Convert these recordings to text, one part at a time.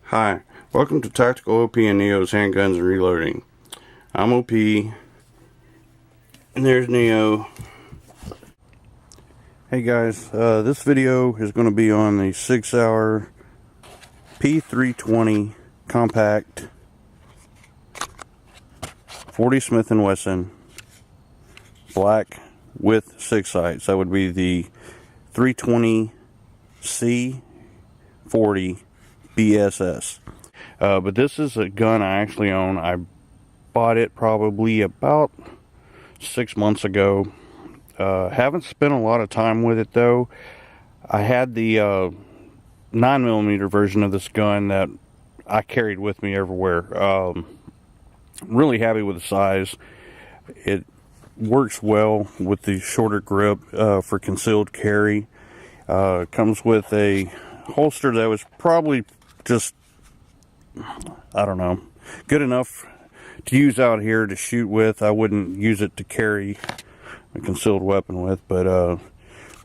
Hi, welcome to Tactical OP and Neo's Handguns and Reloading. I'm OP, and there's Neo. Hey guys, this video is going to be on the Sig Sauer P320 Compact 40 Smith & Wesson black with 6 sights. That would be the 320C 40 BSS. But this is a gun I actually own. I bought it probably about 6 months ago. Haven't spent a lot of time with it though. I had the 9mm version of this gun that I carried with me everywhere. Really happy with the size. It works well with the shorter grip for concealed carry. Comes with a holster that was probably just, I don't know, good enough to use out here to shoot with. I wouldn't use it to carry a concealed weapon with, but we're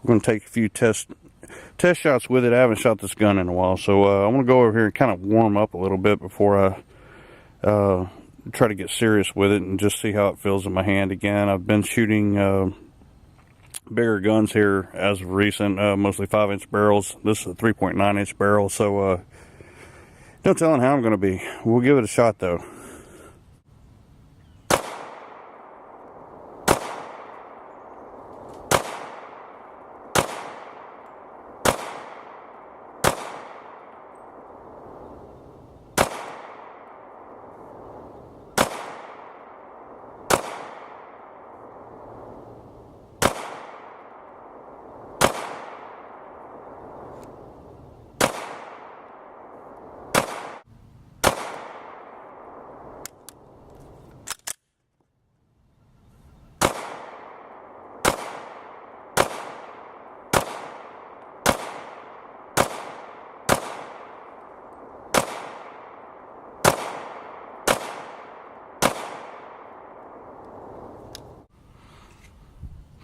going to take a few test shots with it. I haven't shot this gun in a while, so I'm going to go over here and kind of warm up a little bit before I try to get serious with it and just see how it feels in my hand again. I've been shooting bigger guns here as of recent, mostly 5-inch barrels. This is a 3.9-inch barrel, so no telling how I'm going to be. We'll give it a shot though.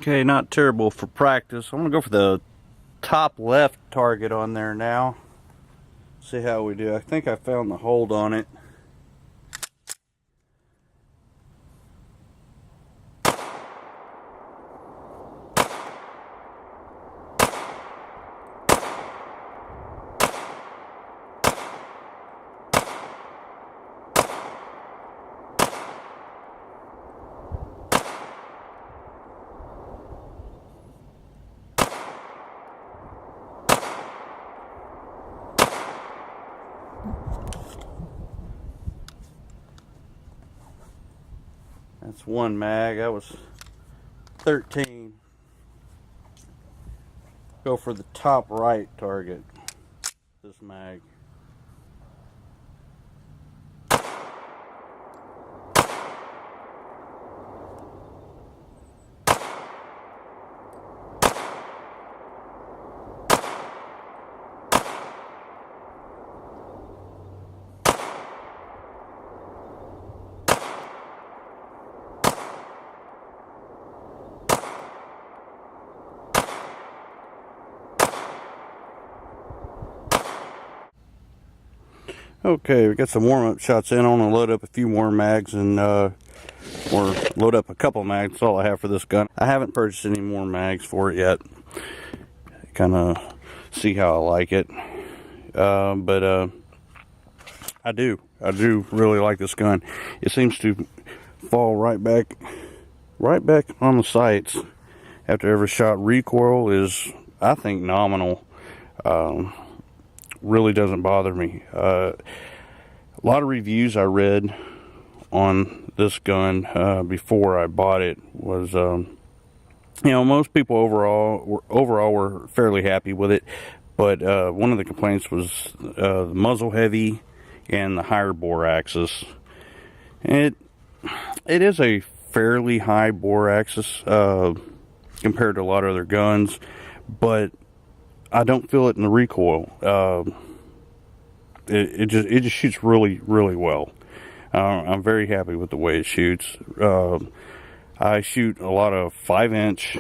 Okay, not terrible for practice. I'm gonna go for the top left target on there now. See how we do. I think I found the hold on it. That's one mag. That was 13. Go for the top right target. This mag. Okay, we got some warm-up shots in. I want to load up a few more mags and or load up a couple mags. That's all I have for this gun. I haven't purchased any more mags for it yet. Kind of see how I like it. But I do really like this gun. It seems to fall right back on the sights after every shot. Recoil is, I think, nominal. Really doesn't bother me. A lot of reviews I read on this gun before I bought it was, you know, most people overall were fairly happy with it, but one of the complaints was the muzzle heavy and the higher bore axis. It is a fairly high bore axis compared to a lot of other guns, but I don't feel it in the recoil. It just shoots really well. I'm very happy with the way it shoots. I shoot a lot of 5-inch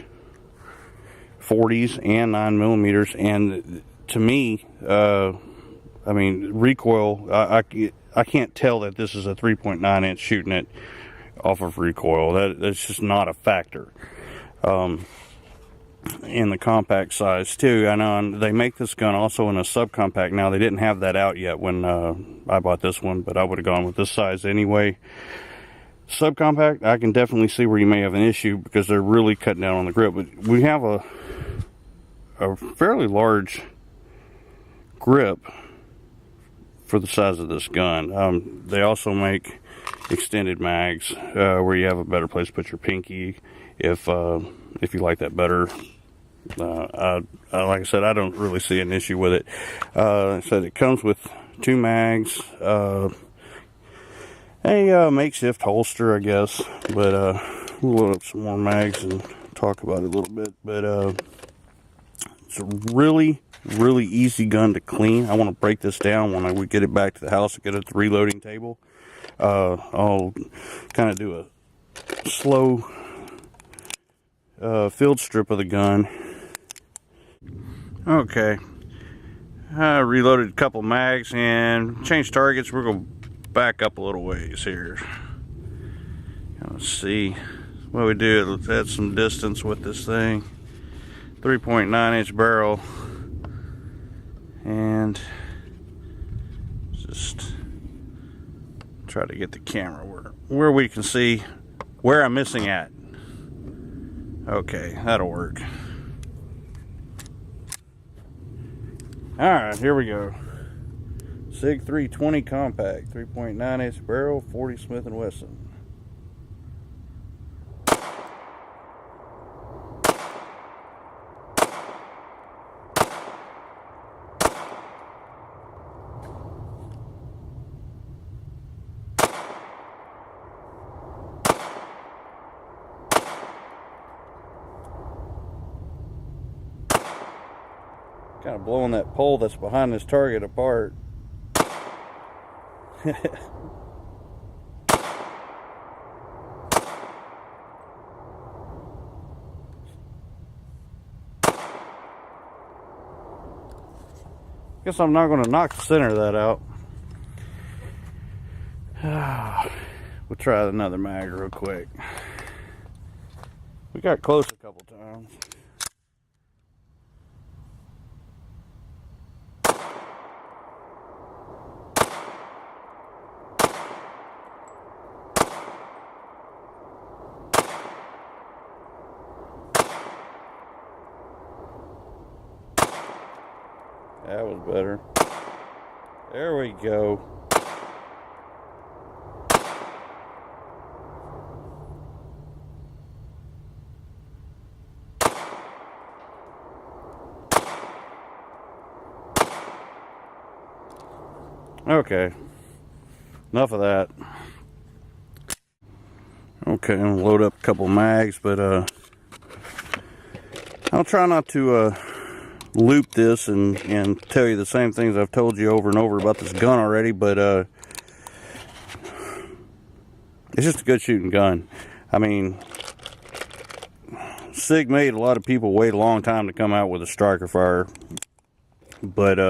40s and 9mm, and to me, I mean, recoil, I can't tell that this is a 3.9 inch shooting it off of recoil. That's just not a factor. In the compact size too, I know they make this gun also in a subcompact now. They didn't have that out yet when I bought this one, but I would have gone with this size anyway. Subcompact, I can definitely see where you may have an issue because they're really cutting down on the grip, but we have a fairly large grip for the size of this gun. They also make extended mags where you have a better place to put your pinky if you like that better. Like I said, I don't really see an issue with it. I said it comes with 2 mags, a makeshift holster, I guess, but we'll load up some more mags and talk about it a little bit. But it's a really easy gun to clean. I want to break this down when we get it back to the house and get it at the reloading table. I'll kind of do a slow field strip of the gun. Okay, I reloaded a couple mags and changed targets. We're going to back up a little ways here. Let's see what we do. Let's add some distance with this thing. 3.9 inch barrel, and just try to get the camera where we can see where I'm missing at. Okay, that'll work. Alright, here we go. Sig 320 compact, 3.9 inch barrel, 40 Smith & Wesson. Kind of blowing that pole that's behind this target apart. Guess I'm not going to knock the center of that out. We'll try another mag real quick. We got close a couple times. That was better. There we go. Okay. Enough of that. Okay, I'm gonna load up a couple mags, but I'll try not to loop this and tell you the same things I've told you over and over about this gun already, but it's just a good shooting gun. I mean, Sig made a lot of people wait a long time to come out with a striker fire, but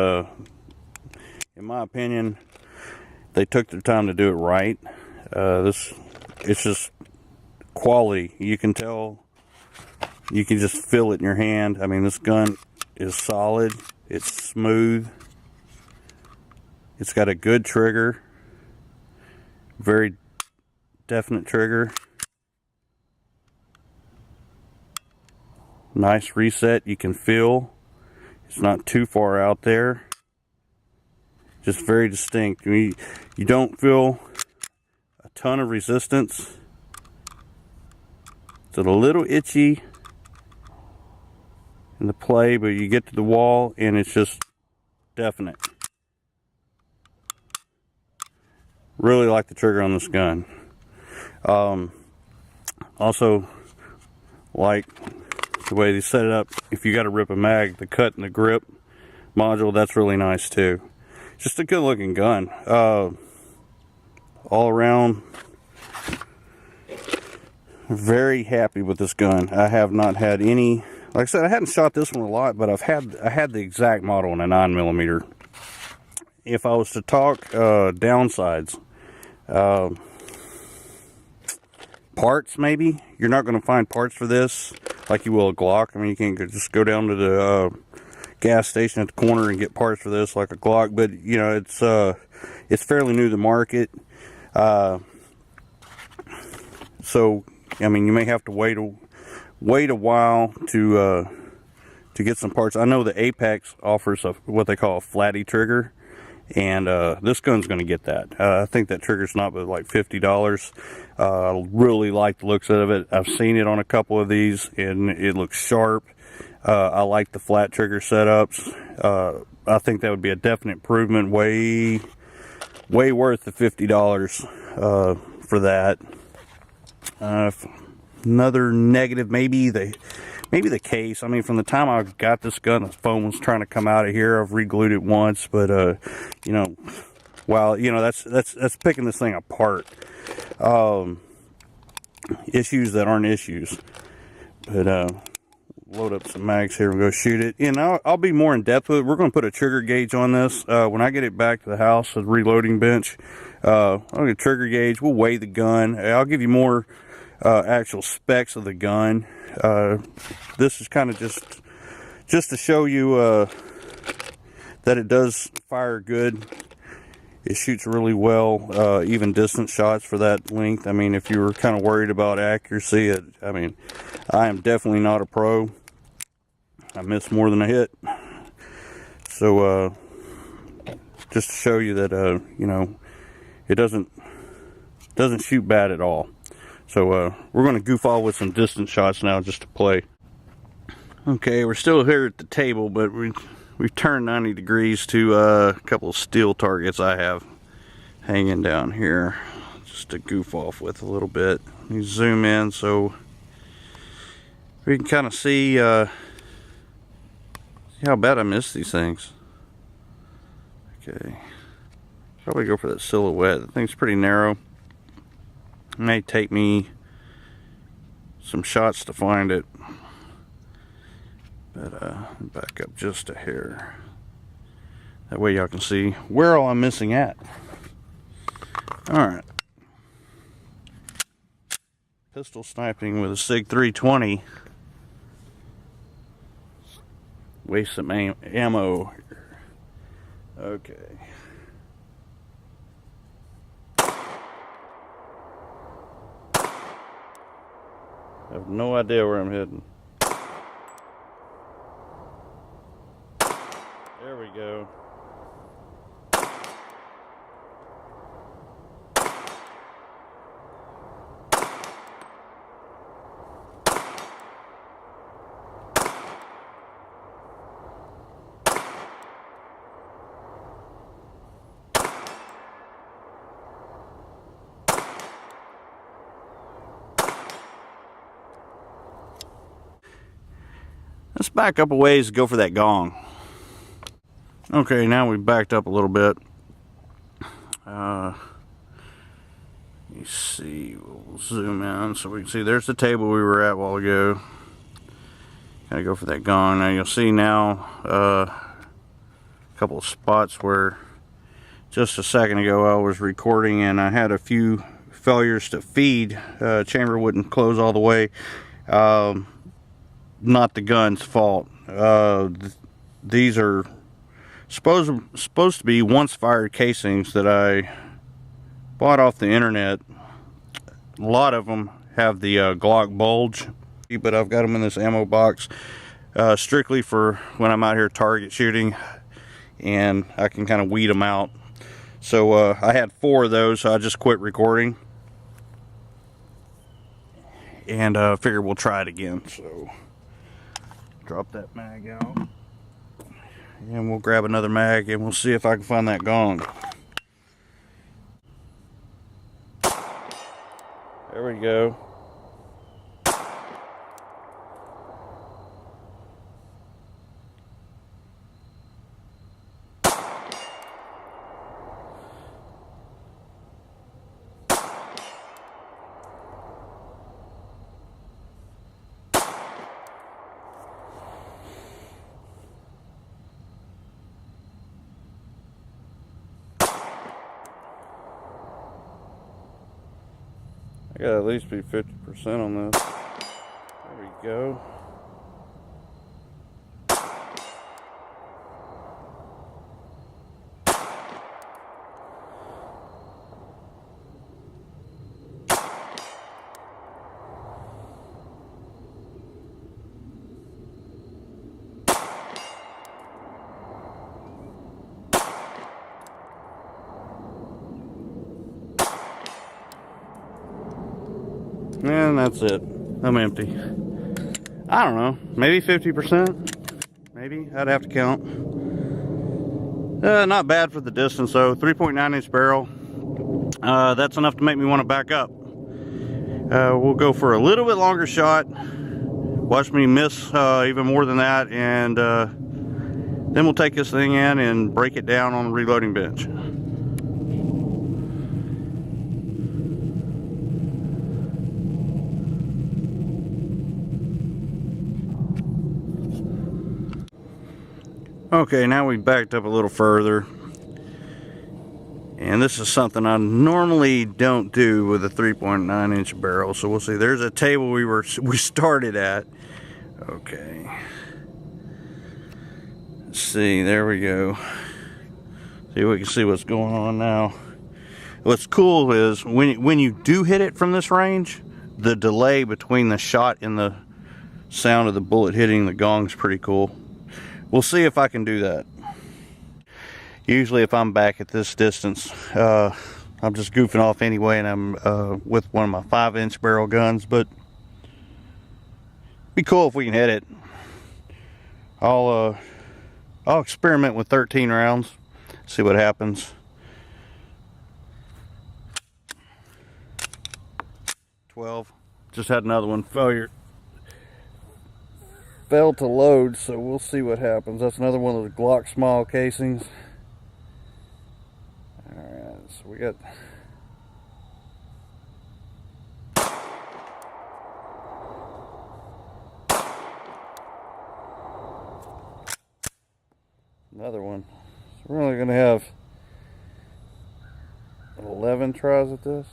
in my opinion, they took their time to do it right. It's just quality. You can tell, you can just feel it in your hand. I mean, this gun is solid, it's smooth, it's got a good trigger, very definite trigger, nice reset. You can feel it's not too far out there, just very distinct. You don't feel a ton of resistance. It's a little itchy in the play, but you get to the wall and it's just definite. Really like the trigger on this gun. Also like the way they set it up. If you got to rip a mag, the cut and the grip module, that's really nice too. Just a good looking gun. All around, very happy with this gun. I have not had any, like I said, I hadn't shot this one a lot, but I had the exact model in a 9mm, if I was to talk downsides, parts, maybe you're not going to find parts for this like you will a Glock. I mean, you can just go down to the gas station at the corner and get parts for this like a Glock, but you know, it's fairly new to the market. So I mean, you may have to wait a while to get some parts. I know the Apex offers what they call a flatty trigger, and this gun's going to get that. I think that trigger's not but like $50. I really like the looks of it. I've seen it on a couple of these, and it looks sharp. I like the flat trigger setups. I think that would be a definite improvement. Way worth the $50 for that. Another negative, maybe the case. I mean, from the time I got this gun, the foam was trying to come out of here. I've re-glued it once, but you know, well, you know, that's picking this thing apart. Issues that aren't issues. But load up some mags here and go shoot it. You know, I'll be more in depth with it. We're going to put a trigger gauge on this when I get it back to the house, the reloading bench. I'll get a trigger gauge. We'll weigh the gun. I'll give you more actual specs of the gun. This is kind of just to show you that it does fire good. It shoots really well, even distance shots for that length. I mean, if you were kind of worried about accuracy, I mean, I am definitely not a pro. I miss more than a hit. So just to show you that you know, it doesn't shoot bad at all. So we're going to goof off with some distance shots now just to play. Okay, we're still here at the table, but we've turned 90 degrees to a couple of steel targets I have hanging down here just to goof off with a little bit. Let me zoom in so we can kind of see how bad I miss these things. Okay, probably go for that silhouette. The thing's pretty narrow. It may take me some shots to find it, but back up just a hair. That way y'all can see where all I'm missing at. Alright. Pistol sniping with a Sig 320. Waste some ammo here. Okay. I have no idea where I'm heading. There we go. Let's back up a ways to go for that gong. Okay, now we've backed up a little bit. Let me see, we'll zoom in so we can see there's the table we were at a while ago. Gotta go for that gong. Now you'll see now a couple of spots where just a second ago I was recording and I had a few failures to feed. Chamber wouldn't close all the way. Not the gun's fault. These are supposed to be once fired casings that I bought off the internet. A lot of them have the Glock bulge, but I've got them in this ammo box strictly for when I'm out here target shooting, and I can kind of weed them out. So I had 4 of those, so I just quit recording and figure we'll try it again. So drop that mag out and we'll grab another mag and we'll see if I can find that gong. There we go. Gotta at least be 50% on this. There we go. And that's it. I'm empty. I don't know. Maybe 50%. Maybe. I'd have to count. Not bad for the distance though. 3.9 inch barrel. That's enough to make me want to back up. We'll go for a little bit longer shot. Watch me miss even more than that. And then we'll take this thing in and break it down on the reloading bench. Okay, now we backed up a little further, and this is something I normally don't do with a 3.9 inch barrel. So we'll see. There's a table we started at. Okay, let's see. There we go. See, we can see what's going on now. What's cool is when you do hit it from this range, the delay between the shot and the sound of the bullet hitting the gong is pretty cool. We'll see if I can do that. Usually if I'm back at this distance, I'm just goofing off anyway, and I'm with one of my 5-inch barrel guns, but be cool if we can hit it. I'll experiment with 13 rounds, see what happens. 12. Just had another one failed to load, so we'll see what happens. That's another one of those Glock small casings. Alright, so we got another one. So we're only going to have 11 tries at this.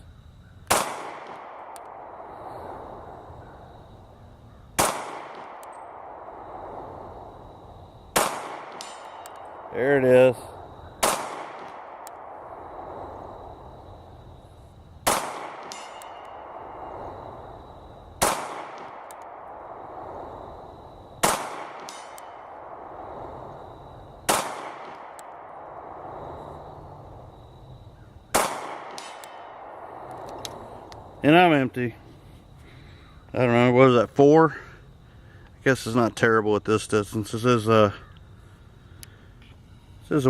There it is. And I'm empty. I don't know, what is that, 4? I guess it's not terrible at this distance. This is a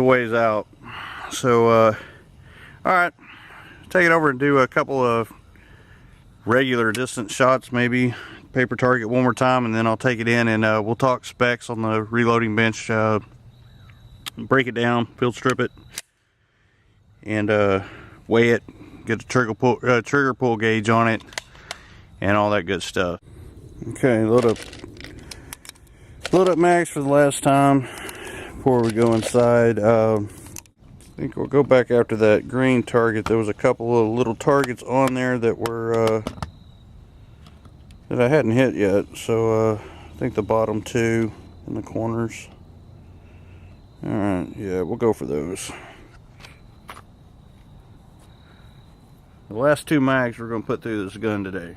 ways out. So alright, take it over and do a couple of regular distance shots, maybe paper target one more time, and then I'll take it in and we'll talk specs on the reloading bench, break it down, field strip it, and weigh it, get the trigger pull gauge on it, and all that good stuff. Okay, load up mags for the last time before we go inside. I think we'll go back after that green target. There was a couple of little targets on there that were that I hadn't hit yet, so I think the bottom 2 in the corners. Alright, yeah, we'll go for those. The last 2 mags we're going to put through this gun today.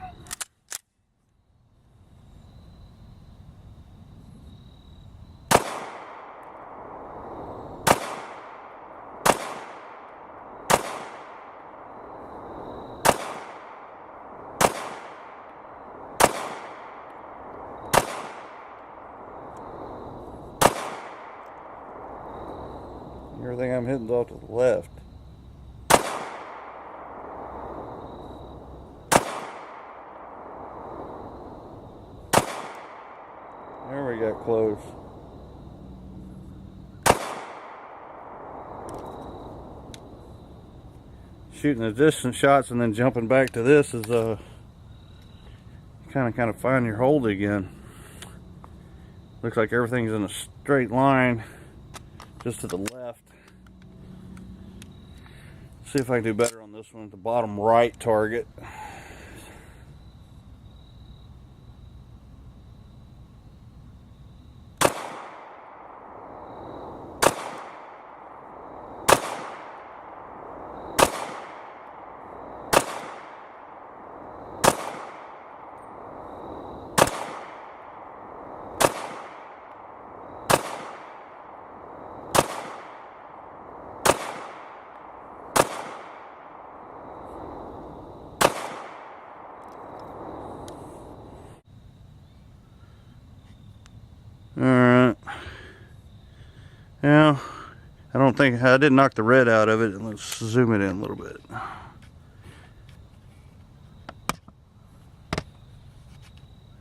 Everything I'm hitting's off to the left. There we got close. Shooting the distance shots and then jumping back to this is kind of find your hold again. Looks like everything's in a straight line just to the left. See if I can do better on this one at the bottom right target. Yeah, I don't think, I didn't knock the red out of it. Let's zoom it in a little bit.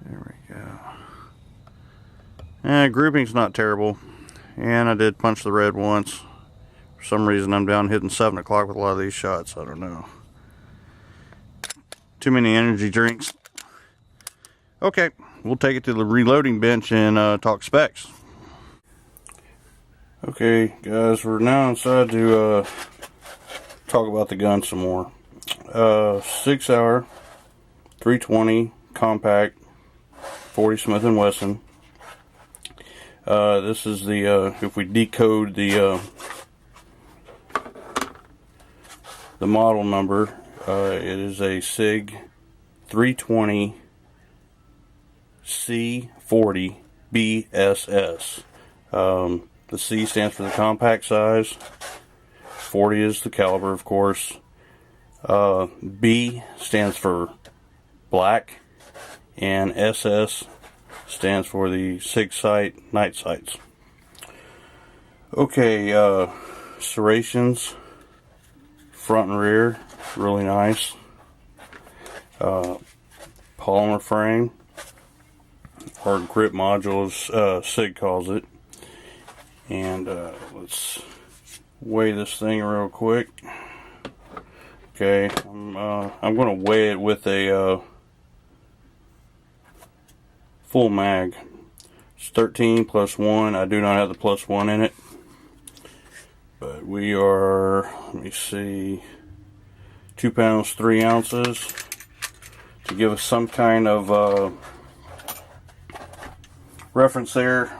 There we go. Grouping's not terrible. And I did punch the red once. For some reason I'm down hitting 7 o'clock with a lot of these shots. I don't know. Too many energy drinks. Okay, we'll take it to the reloading bench and talk specs. Okay guys, we're now inside to talk about the gun some more. Sig Sauer 320 compact 40 Smith & Wesson. This is the if we decode the model number, it is a Sig 320 C40 BSS. The C stands for the compact size, 40 is the caliber, of course. B stands for black, and SS stands for the SIG sight night sights. Okay, serrations, front and rear, really nice. Polymer frame, or grip module as Sig calls it. And let's weigh this thing real quick. Okay, I'm going to weigh it with a full mag. It's 13 plus 1. I do not have the plus 1 in it. But we are, let me see, 2 pounds 3 ounces. To give us some kind of reference there,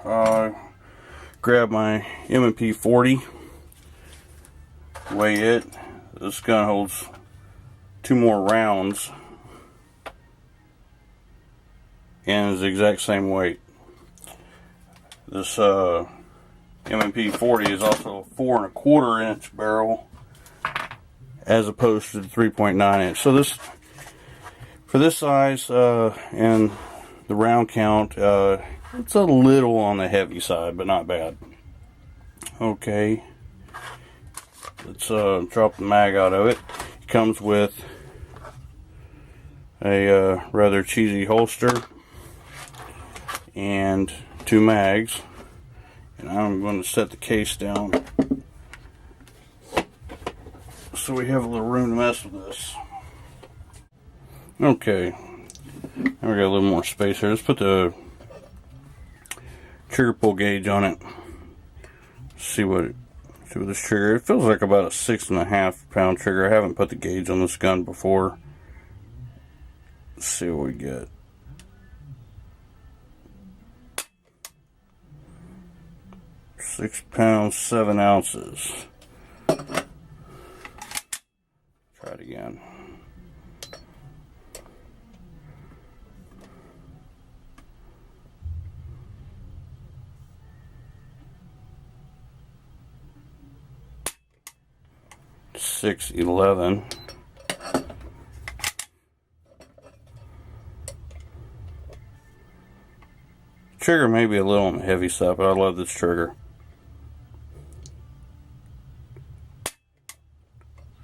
grab my M&P 40, weigh it. This gun holds 2 more rounds and is the exact same weight. This M&P 40 is also a 4 1/4 inch barrel as opposed to the 3.9 inch. So this, for this size and the round count, it's a little on the heavy side, but not bad. Okay, let's drop the mag out of it. It comes with a rather cheesy holster and 2 mags. And I'm going to set the case down so we have a little room to mess with this. Okay, now we got a little more space here. Let's put the trigger pull gauge on it. See what this trigger. It feels like about a 6.5 pound trigger. I haven't put the gauge on this gun before. Let's see what we get. £6 7 ounces. Try it again. $6.11. Trigger may be a little on the heavy side, but I love this trigger.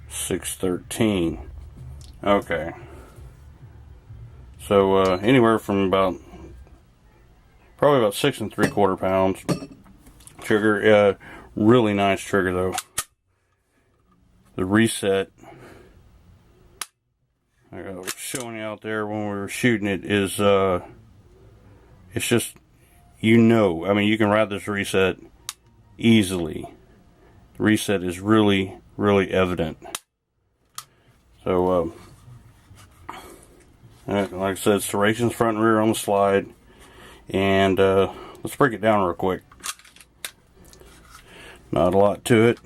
$6.13. Okay. So anywhere from probably about 6 3/4 pounds. Trigger, really nice trigger though. The reset I was showing you out there when we were shooting it is it's just, you know, I mean, you can ride this reset easily. The reset is really evident. So like I said, serrations front and rear on the slide, and let's break it down real quick. Not a lot to it.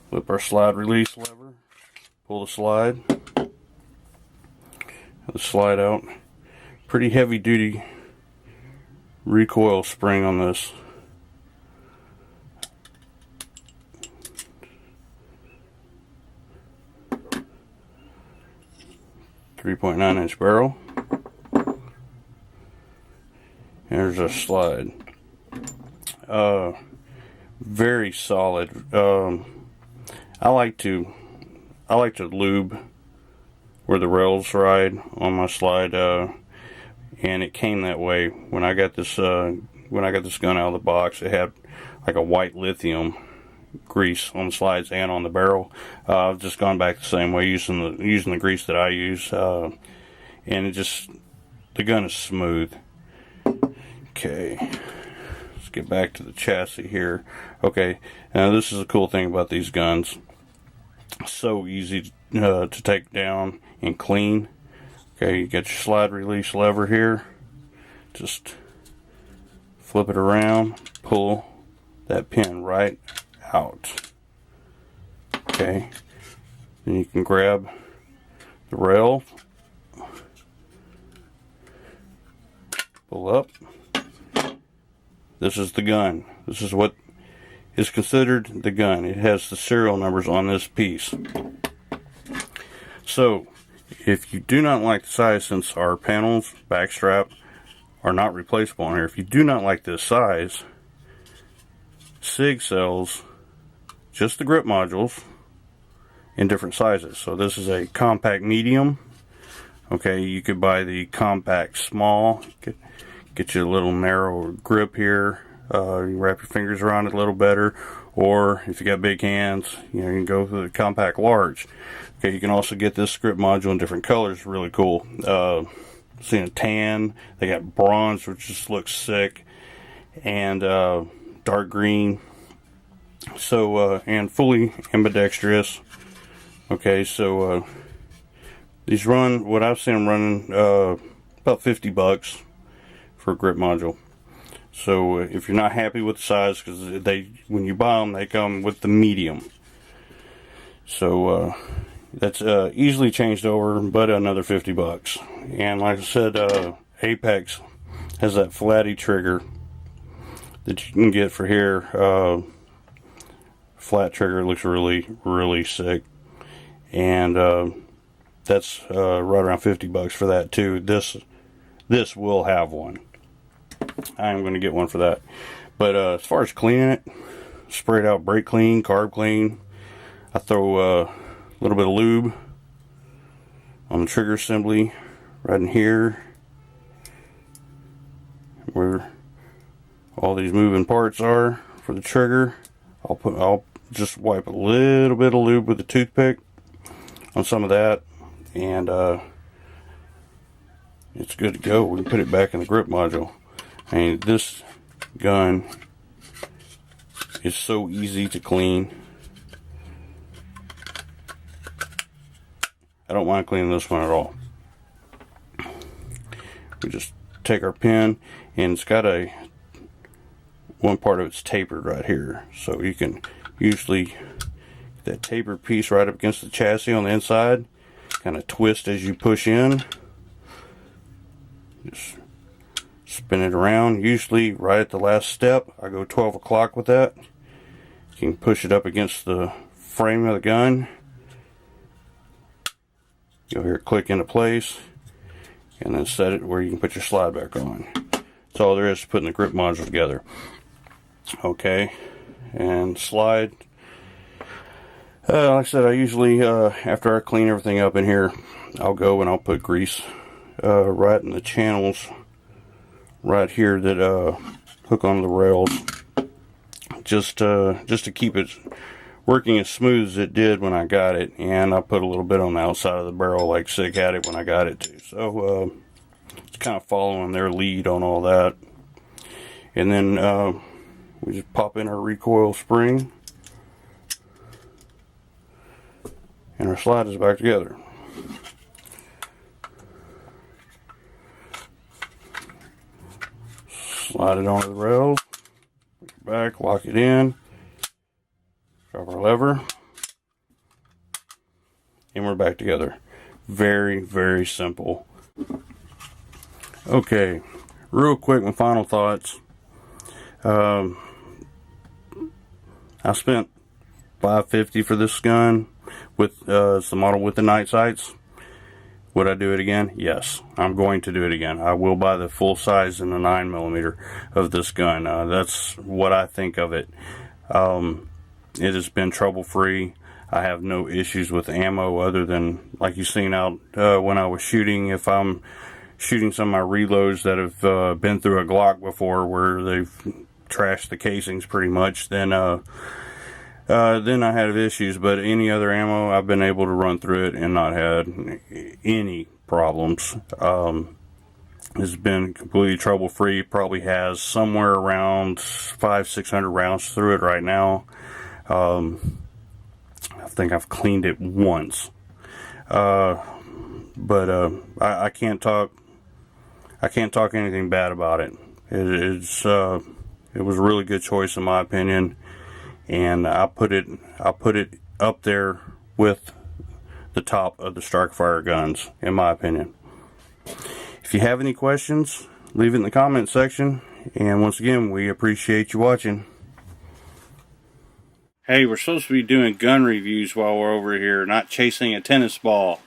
Flip our slide release lever, pull the slide, out. Pretty heavy duty recoil spring on this. .9 inch barrel. There's a slide. very solid. I like to lube where the rails ride on my slide, and it came that way when I got this gun out of the box. It had like a white lithium grease on the slides and on the barrel. I've just gone back the same way, using the grease that I use, and the gun is smooth. Okay, let's get back to the chassis here. Okay, now this is a cool thing about these guns. So easy to take down and clean. Okay, you got your slide release lever here. Just flip it around, pull that pin right out. Okay, then you can grab the rail, pull up. This is the gun. This is what is considered the gun. It has the serial numbers on this piece. So if you do not like the size, since our panels, backstrap, are not replaceable on here, if you do not like this size, Sig sells just the grip modules in different sizes. So this is a compact medium. Okay, you could buy the compact small, get you a little narrow grip here. You wrap your fingers around it a little better, or if you got big hands, you can go for the compact large. Okay, you can also get this grip module in different colors. Really cool. Seen a tan, they got bronze, which just looks sick, and dark green. So and fully ambidextrous. Okay, so these run, what I've seen them running, about $50 for a grip module. So if you're not happy with the size, because when you buy them, they come with the medium. So that's easily changed over, but another $50. And like I said, Apex has that flatty trigger that you can get for here. Flat trigger looks really, really sick, and that's right around $50 for that too. This will have one. I am going to get one for that. But as far as cleaning it, sprayed out brake clean, carb clean. I throw a little bit of lube on the trigger assembly right in here, where all these moving parts are for the trigger. I'll just wipe a little bit of lube with a toothpick on some of that, and it's good to go. We can put it back in the grip module. I mean, this gun is so easy to clean. I don't mind cleaning this one at all. We just take our pin, and it's got one part of it's tapered right here, so you can usually get that tapered piece right up against the chassis on the inside, kind of twist as you push in, just spin it around. Usually right at the last step, I go 12 o'clock with that. You can push it up against the frame of the gun. You'll hear it click into place, and then set it where you can put your slide back on. That's all there is to putting the grip module together. Okay, and slide. Like I said, I usually, after I clean everything up in here, I'll go and I'll put grease right in the channels right here that hook onto the rails, just to keep it working as smooth as it did when I got it. And I put a little bit on the outside of the barrel like Sig had it when I got it too. So it's kind of following their lead on all that. And then we just pop in our recoil spring, and our slide is back together. Slide it onto the rails, put it back, lock it in, drop our lever, and we're back together. Very, very simple. Okay, real quick, my final thoughts. I spent $550 for this gun. It's the model with the night sights. Would I do it again? Yes, I'm going to do it again. I will buy the full size and the 9mm of this gun. That's what I think of it. It has been trouble free. I have no issues with ammo other than, like you've seen out when I was shooting. If I'm shooting some of my reloads that have been through a Glock before, where they've trashed the casings pretty much, then I have issues. But any other ammo, I've been able to run through it and not had any problems. It's been completely trouble free. Probably has somewhere around 500-600 rounds through it right now. I think I've cleaned it once, but I can't talk anything bad about it. It was a really good choice in my opinion, and I put it up there with the top of the Strike-Fire guns in my opinion. If you have any questions, leave it in the comment section, and once again, we appreciate you watching. Hey, we're supposed to be doing gun reviews while we're over here, not chasing a tennis ball.